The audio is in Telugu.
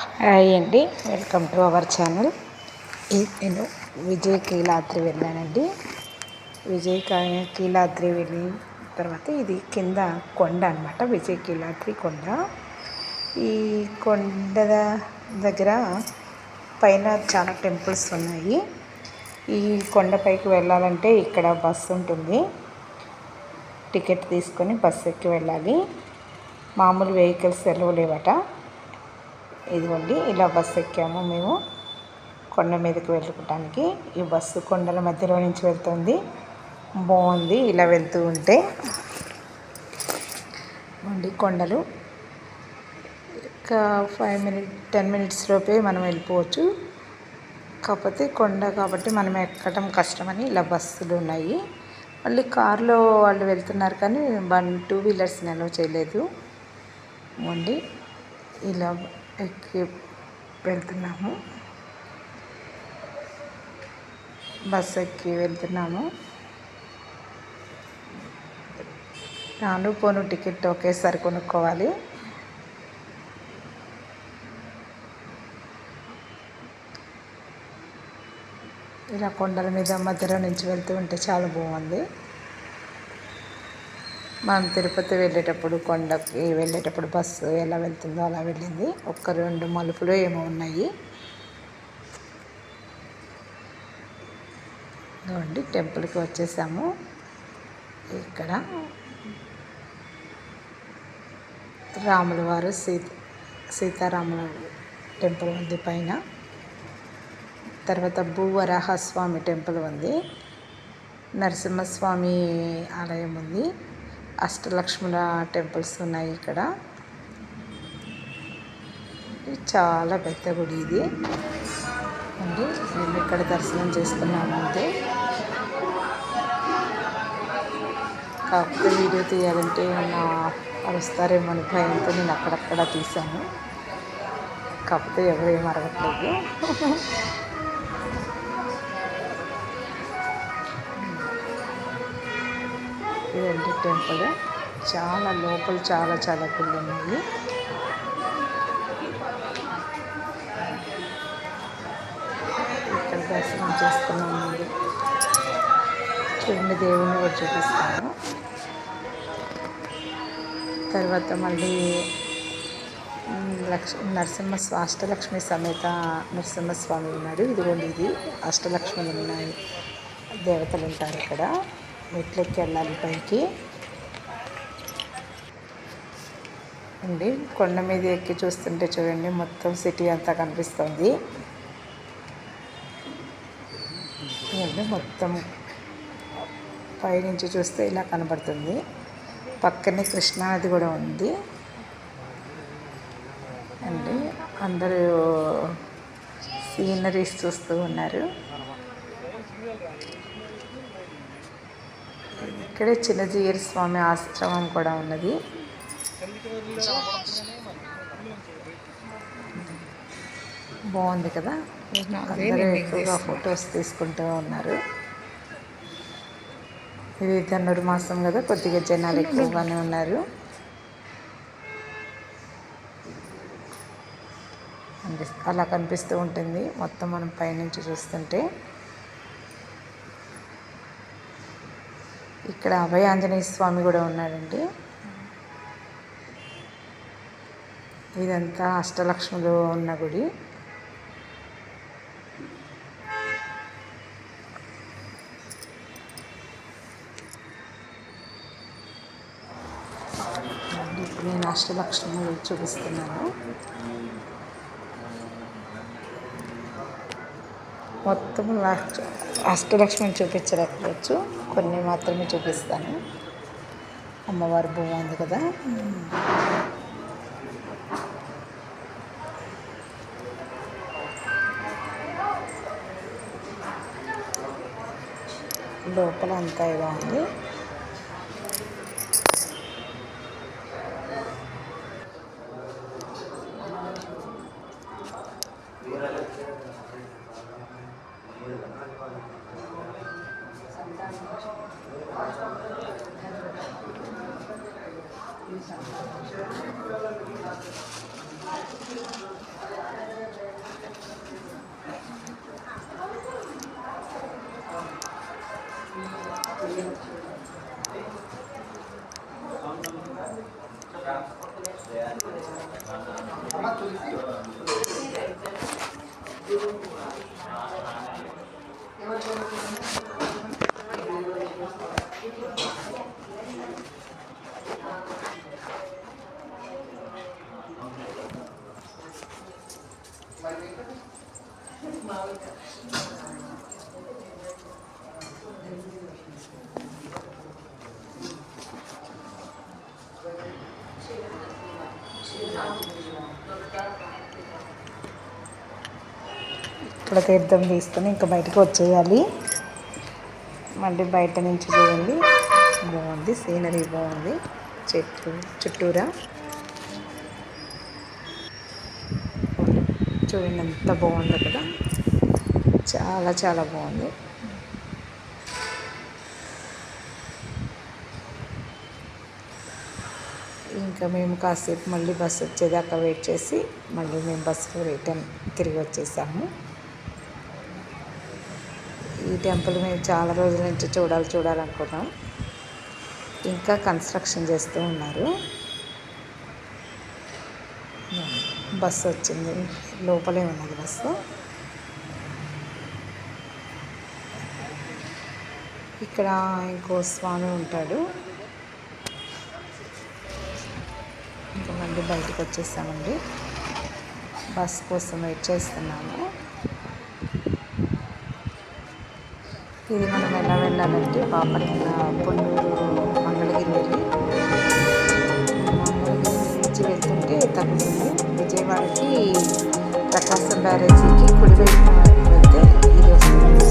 హాయ్ అండి, వెల్కమ్ టు అవర్ ఛానల్. నేను విజయ్ కీలాద్రి వెళ్ళానండి. కీలాద్రి వెళ్ళిన తర్వాత ఇది కింద కొండ అనమాట, విజయ్ కీలాద్రి కొండ. ఈ కొండ దగ్గర పైన చాలా టెంపుల్స్ ఉన్నాయి. ఈ కొండపైకి వెళ్ళాలంటే ఇక్కడ బస్సు ఉంటుంది. టికెట్ తీసుకొని బస్సు ఎక్కి వెళ్ళాలి. మామూలు వెహికల్స్ వెళ్ళలేవట. ఇదిగోండి, ఇలా బస్సు ఎక్కాము మేము కొండ మీదకి వెళ్ళడానికి. ఈ బస్సు కొండల మధ్యలో నుంచి వెళ్తుంది. బాగుంది ఇలా వెళ్తూ ఉంటే. కొండలు ఇంకా 10 మినిట్స్ లోపే మనం వెళ్ళిపోవచ్చు. కాకపోతే కొండ కాబట్టి మనం ఎక్కడం కష్టమని ఇలా బస్సులు ఉన్నాయి. మళ్ళీ కారులో వాళ్ళు వెళ్తున్నారు కానీ 2 వీలర్స్ని అలౌ చేయలేదు. అండి ఇలా ఎక్కి వెళ్తున్నాము, బస్సు ఎక్కి వెళ్తున్నాము. రాను పోను టికెట్ ఒకేసారి కొనుక్కోవాలి. ఇలా కొండల మీద మధ్యలో నుంచి వెళ్తూ ఉంటే చాలా బాగుంది. మనం తిరుపతి వెళ్ళేటప్పుడు కొండకి వెళ్ళేటప్పుడు బస్సు ఎలా వెళ్తుందో అలా వెళ్ళింది. 1-2 మలుపులు ఏమో ఉన్నాయి. ఇదిగోండి, టెంపుల్కి వచ్చేసాము. ఇక్కడ రాముల వారు సీతారాముల టెంపుల్ ఉంది పైన. తర్వాత భూవరాహస్వామి టెంపుల్ ఉంది. నరసింహస్వామి ఆలయం ఉంది. అష్టలక్ష్ముల టెంపుల్స్ ఉన్నాయి ఇక్కడ. చాలా పెద్ద గుడి ఇది అండి. మేము ఇక్కడ దర్శనం చేసుకున్నాము అంతే. కాకపోతే వీడియో తీయాలంటే అరుస్తారేమో అని భయంతో నేను అక్కడక్కడ తీశాను. కాకపోతే ఎవరేం అరగట్లేదు. ఇదండి టెంపుల్. చాలా లోపల చాలా గుళ్ళు ఉన్నాయి. ఇక్కడ దర్శనం చేసుకున్నామండి. చూడండి, దేవుణ్ణి కూడా చూపిస్తాను. తర్వాత మళ్ళీ అష్టలక్ష్మి సమేత నరసింహస్వామి ఉన్నాడు. ఇదిగోండి, ఇది అష్టలక్ష్ములు ఉన్నాయి, దేవతలు ఉంటారు ఇక్కడ. మెట్లెక్కి వెళ్ళాలి పైకి అండి. కొండ మీద ఎక్కి చూస్తుంటే చూడండి, మొత్తం సిటీ అంతా కనిపిస్తుంది. మొత్తం పైనుంచి చూస్తే ఇలా కనబడుతుంది. పక్కనే కృష్ణానది కూడా ఉంది అండి. అందరూ సీనరీస్ చూస్తూ ఉన్నారు. ఇక్కడే చిన్నజీయర్ స్వామి ఆశ్రమం కూడా ఉన్నది. బాగుంది కదా. అందరూ ఎక్కువగా ఫొటోస్ తీసుకుంటూ ఉన్నారు. ఇది ధనుర్మాసం కదా, కొద్దిగా జనాలు ఎక్కువగానే ఉన్నారు. అలా కనిపిస్తూ ఉంటుంది మొత్తం మనం పైనుంచి చూస్తుంటే. ఇక్కడ అభయ ఆంజనేయ స్వామి కూడా ఉన్నాడండి. ఇదంతా అష్టలక్ష్ములు ఉన్న గుడి. ఇప్పుడు నేను అష్టలక్ష్ములు చూపిస్తున్నాను. మొత్తం అష్టలక్ష్మిని చూపించలేకపోవచ్చు, కొన్ని మాత్రమే చూపిస్తాను. అమ్మవారు బాగుంది కదా. లోపల అంతా ఇలా ఉంది. ఇక్కడ తీర్థం తీసుకొని ఇంకా బయటకు వచ్చేయాలి. మళ్ళీ బయట నుంచి చూడండి, బాగుంది, సీనరీ బాగుంది, చెట్టు చుట్టూరా చూడండి ఎంత బాగుందో కదా, చాలా చాలా బాగుంది. ఇంకా మేము కాసేపు మళ్ళీ బస్సు వచ్చేదాకా వెయిట్ చేసి మళ్ళీ మేము బస్సులో రిటర్న్ తిరిగి వచ్చేసాము. ఈ టెంపుల్ మేము చాలా రోజుల నుంచి చూడాలనుకున్నాం. ఇంకా కన్స్ట్రక్షన్ చేస్తూ ఉన్నారు. బస్సు వచ్చింది, లోపలే ఉన్నది బస్సు. ఇక్కడ ఇంకో స్వామి ఉంటాడు. ఇంకా మళ్ళీ బయటకు వచ్చేసామండి. బస్ కోసం వెయిట్ చేస్తున్నాము. ఇది మనం ఎలా వెళ్ళాలంటే బాపట్ల, పొన్నూరు, మంగళగిరి వెళ్ళి మంగళగిరి నుంచి వెళ్తుంటే తగ్గుతుంది. విజయవాడకి ప్రకాశం బ్యారేజీకి కుడివైపు వెళ్తే ఇది వస్తుంది.